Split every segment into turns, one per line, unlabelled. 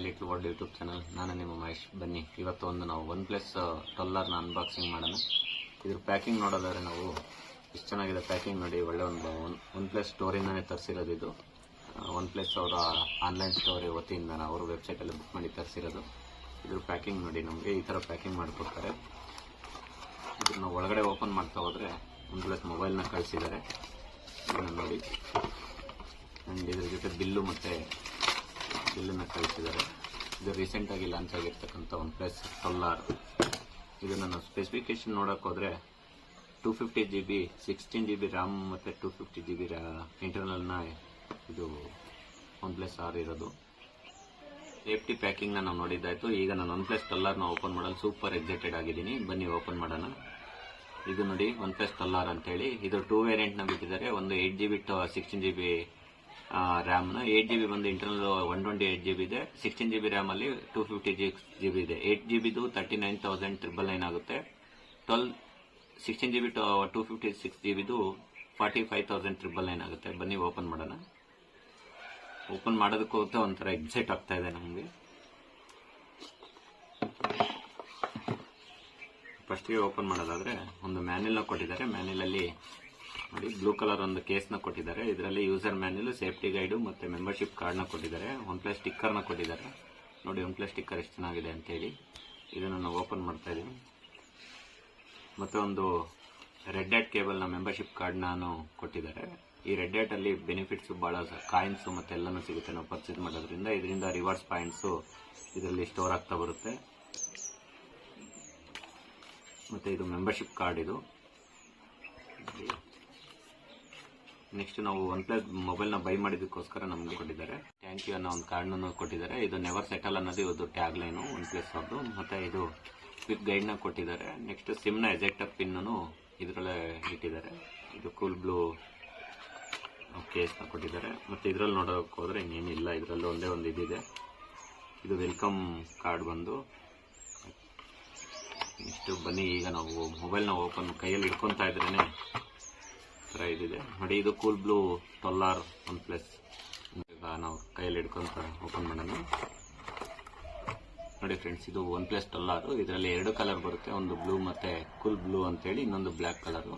Little world YouTube channel. ನಾನು ನಿಮ್ಮ ಮಹೇಶ್. ಬನ್ನಿ ಇವತ್ತು ನಾವು OnePlus 12R ಅನ್ಬಾಕ್ಸಿಂಗ್ ಮಾಡೋಣ. ಇದ್ರ ಪ್ಯಾಕಿಂಗ್ ನೋಡೋದಾದ್ರೆ ನಾವು ಎಷ್ಟು ಚೆನ್ನಾಗಿದೆ ಪ್ಯಾಕಿಂಗ್ ನೋಡಿ. ಒಳ್ಳೆ ಒಂದು OnePlus ಸ್ಟೋರಿಂದಾನೇ ತರಿಸಿರೋದು. ಇದು OnePlus ಅವರ ಆನ್ಲೈನ್ ಸ್ಟೋರ್ ವತಿಯಿಂದ ಅವ್ರ ವೆಬ್ಸೈಟಲ್ಲಿ ಬುಕ್ ಮಾಡಿ ತರಿಸಿರೋದು. ಇದ್ರ ಪ್ಯಾಕಿಂಗ್ ನೋಡಿ, ನಮಗೆ ಈ ಥರ ಪ್ಯಾಕಿಂಗ್ ಮಾಡಿಕೊಡ್ತಾರೆ. ಇದನ್ನು ಒಳಗಡೆ ಓಪನ್ ಮಾಡ್ತಾ ಹೋದರೆ OnePlus ಮೊಬೈಲ್ನ ಕಳಿಸಿದ್ದಾರೆ. ಇದನ್ನು ನೋಡಿ, ಆ್ಯಂಡ್ ಇದ್ರ ಜೊತೆ ಬಿಲ್ಲನ್ನು ಕಳಿಸಿದ್ದಾರೆ. ಇದು ರೀಸೆಂಟಾಗಿ ಲಾಂಚ್ ಆಗಿರ್ತಕ್ಕಂಥ OnePlus 12R. ಇದನ್ನು ನಾವು ಸ್ಪೆಸಿಫಿಕೇಶನ್ ನೋಡೋಕೆ ಹೋದರೆ 250 GB 16 GB ರ್ಯಾಮ್ ಮತ್ತು 250 GB ಇಂಟರ್ನಲ್ನ ಇದು OnePlus R ಇರೋದು. ಸೇಫ್ಟಿ ಪ್ಯಾಕಿಂಗ್ನ ನಾವು ನೋಡಿದ್ದಾಯಿತು. ಈಗ ನಾನು OnePlus 12Rನ ಓಪನ್ ಮಾಡಲು ಸೂಪರ್ ಎಕ್ಸೈಟೆಡ್ ಆಗಿದ್ದೀನಿ. ಬನ್ನಿ ಓಪನ್ ಮಾಡೋಣ. ಇದು ನೋಡಿ OnePlus 12R ಅಂತೇಳಿ. ಇದು 2 ವೇರಿಯಂಟ್ನ ಬಿಟ್ಟಿದ್ದಾರೆ. ಒಂದು 8 GB 16 GB ರ್ಯಾಮ್ನ, 8 GB ಬಂದು ಇಂಟರ್ನಲ್ 128 GB ಇದೆ. 16 GB ರ್ಯಾಮಲ್ಲಿ 250 GB ಇದೆ. 8 GBದು 39,999 ಆಗುತ್ತೆ. 16 GB 256 GBದು 45,999 ಆಗುತ್ತೆ. ಬನ್ನಿ ಓಪನ್ ಮಾಡೋಣ. ಓಪನ್ ಮಾಡೋದಕ್ಕೂ ಒಂಥರ ಎಕ್ಸೈಟ್ ಆಗ್ತಾ ಇದೆ ನಮಗೆ. ಫಸ್ಟ್ಗೆ ಓಪನ್ ಮಾಡೋದಾದ್ರೆ ಒಂದು ಮ್ಯಾನ್ಯಲ್ನ ಕೊಟ್ಟಿದ್ದಾರೆ. ಮ್ಯಾನ್ಯಲಲ್ಲಿ ನೋಡಿ ಬ್ಲೂ ಕಲರ್ ಒಂದು ಕೇಸ್ನ ಕೊಟ್ಟಿದ್ದಾರೆ. ಇದರಲ್ಲಿ ಯೂಸರ್ ಮ್ಯಾನ್ಯಲ್, ಸೇಫ್ಟಿ ಗೈಡು ಮತ್ತು ಮೆಂಬರ್ಶಿಪ್ ಕಾರ್ಡ್ನ ಕೊಟ್ಟಿದ್ದಾರೆ. OnePlus ಸ್ಟಿಕ್ಕರ್ನ ಕೊಟ್ಟಿದ್ದಾರೆ. ನೋಡಿ OnePlus ಸ್ಟಿಕ್ಕರ್ ಎಷ್ಟು ಚೆನ್ನಾಗಿದೆ ಅಂತೇಳಿ. ಇದನ್ನು ನಾವು ಓಪನ್ ಮಾಡ್ತಾ ಇದ್ದೀವಿ. ಮತ್ತು ಒಂದು ರೆಡ್ ಹ್ಯಾಟ್ ಕೇಬಲ್ನ ಮೆಂಬರ್ಶಿಪ್ ಕಾರ್ಡ್ನ ಕೊಟ್ಟಿದ್ದಾರೆ. ಈ ರೆಡ್ ಹ್ಯಾಟಲ್ಲಿ ಬೆನಿಫಿಟ್ಸು ಭಾಳ ಕಾಯಿನ್ಸು ಮತ್ತು ಎಲ್ಲನೂ ಸಿಗುತ್ತೆ ನಾವು ಪರ್ಚೇಸ್ ಮಾಡೋದ್ರಿಂದ. ಇದರಿಂದ ರಿವಾರ್ಡ್ಸ್ ಪಾಯಿಂಟ್ಸು ಇದರಲ್ಲಿ ಸ್ಟೋರ್ ಆಗ್ತಾ ಬರುತ್ತೆ. ಮತ್ತು ಇದು ಮೆಂಬರ್ಶಿಪ್ ಕಾರ್ಡ್. ಇದು ನೆಕ್ಸ್ಟ್ ನಾವು OnePlus ಮೊಬೈಲ್ನ ಬೈ ಮಾಡಿದ್ದಕ್ಕೋಸ್ಕರ ನಮಗೆ ಕೊಟ್ಟಿದ್ದಾರೆ. ಥ್ಯಾಂಕ್ ಯು ಅನ್ನೋ ಒಂದು ಕಾರ್ಡ್ನ ಕೊಟ್ಟಿದ್ದಾರೆ. ಇದು ನೆವರ್ ಸೆಟಲ್ ಅನ್ನೋದು ಇದು ಟ್ಯಾಗ್ ಲೈನು OnePlus ಅವ್ರದ್ದು. ಮತ್ತು ಇದು ಕ್ವಿಕ್ ಗೈಡ್ನ ಕೊಟ್ಟಿದ್ದಾರೆ. ನೆಕ್ಸ್ಟ್ ಸಿಮ್ನ ಎಜೆಕ್ಟರ್ ಪಿನ್ನೂ ಇದರಲ್ಲೇ ಇಟ್ಟಿದ್ದಾರೆ. ಇದು ಕೂಲ್ ಬ್ಲೂ ಕೇಸ್ನ ಕೊಟ್ಟಿದ್ದಾರೆ. ಮತ್ತು ಇದರಲ್ಲಿ ನೋಡೋಕೆ ಹೋದರೆ ಇನ್ನೇನಿಲ್ಲ, ಇದರಲ್ಲಿ ಒಂದೇ ಒಂದು ಇದಿದೆ. ಇದು ವೆಲ್ಕಮ್ ಕಾರ್ಡ್ ಬಂದು. ನೆಕ್ಸ್ಟ್ ಬನ್ನಿ ಈಗ ನಾವು ಮೊಬೈಲ್ನ ಓಪನ್ ಕೈಯಲ್ಲಿ ಹಿಡ್ಕೊತಾ ಇದ್ರೇ ಥರ ಇದಿದೆ ನೋಡಿ. ಇದು ಕೂಲ್ ಬ್ಲೂ 12R OnePlus. ಈಗ ನಾವು ಕೈಯಲ್ಲಿ ಹಿಡ್ಕೊಂತ ಓಪನ್ ಮಾಡೋಣ. ನೋಡಿ ಫ್ರೆಂಡ್ಸ್, ಇದು OnePlus 12R. ಇದರಲ್ಲಿ 2 ಕಲರ್ ಬರುತ್ತೆ, ಒಂದು ಬ್ಲೂ ಮತ್ತು ಕೂಲ್ ಬ್ಲೂ ಅಂತೇಳಿ, ಇನ್ನೊಂದು ಬ್ಲ್ಯಾಕ್ ಕಲರು.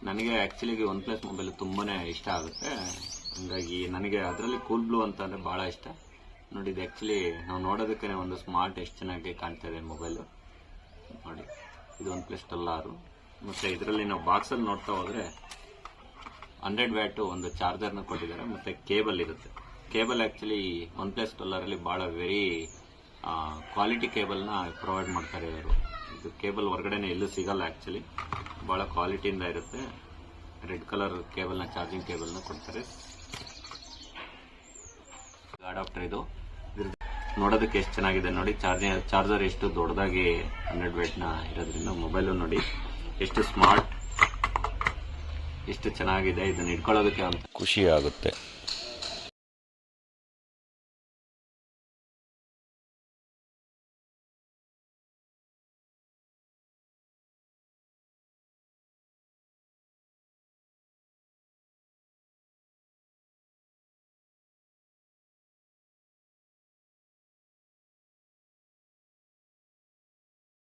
ನನಗೆ ಆ್ಯಕ್ಚುಲಿ OnePlus ಮೊಬೈಲ್ ತುಂಬಾ ಇಷ್ಟ ಆಗುತ್ತೆ. ಹಾಗಾಗಿ ನನಗೆ ಅದರಲ್ಲಿ ಕೂಲ್ ಬ್ಲೂ ಅಂತಂದರೆ ಭಾಳ ಇಷ್ಟ. ನೋಡಿ, ಇದು ಆ್ಯಕ್ಚುಲಿ ನಾವು ನೋಡೋದಕ್ಕೆ ಒಂದು ಸ್ಮಾರ್ಟ್ ಎಷ್ಟು ಚೆನ್ನಾಗಿ ಕಾಣ್ತಾ ಇದೆ ಮೊಬೈಲು. ನೋಡಿ, ಇದು OnePlus 12R. ಮತ್ತು ಇದರಲ್ಲಿ ನಾವು ಬಾಕ್ಸಲ್ಲಿ ನೋಡ್ತಾ ಹೋದರೆ 100 ವ್ಯಾಟು ಒಂದು ಚಾರ್ಜರ್ನ ಕೊಟ್ಟಿದ್ದಾರೆ. ಮತ್ತು ಕೇಬಲ್ ಇರುತ್ತೆ. ಕೇಬಲ್ ಆ್ಯಕ್ಚುಲಿ OnePlus 12Rಲ್ಲಿ ಭಾಳ ವೆರಿ ಕ್ವಾಲಿಟಿ ಕೇಬಲ್ನ ಪ್ರೊವೈಡ್ ಮಾಡ್ತಾರೆ ಇವರು. ಇದು ಕೇಬಲ್ ಹೊರಗಡೆನೇ ಎಲ್ಲೂ ಸಿಗಲ್ಲ. ಆ್ಯಕ್ಚುಲಿ ಭಾಳ ಕ್ವಾಲಿಟಿಯಿಂದ ಇರುತ್ತೆ. ರೆಡ್ ಕಲರ್ ಕೇಬಲ್ನ, ಚಾರ್ಜಿಂಗ್ ಕೇಬಲ್ನ ಕೊಡ್ತಾರೆ. ಅಡಾಪ್ಟರ್ ಇದು ನೋಡೋದಕ್ಕೆ ಎಷ್ಟು ಚೆನ್ನಾಗಿದೆ ನೋಡಿ. ಚಾರ್ಜರ್ ಎಷ್ಟು ದೊಡ್ಡದಾಗಿ 100 ವ್ಯಾಟ್ನ ಇರೋದ್ರಿಂದ ಮೊಬೈಲು ನೋಡಿ ಎಷ್ಟು ಸ್ಮಾರ್ಟ್, ಎಷ್ಟು ಚೆನ್ನಾಗಿದೆ. ಇದನ್ನು ಇಟ್ಕೊಳ್ಳೋದಕ್ಕೆ ಅಂತ ಖುಷಿ ಆಗುತ್ತೆ.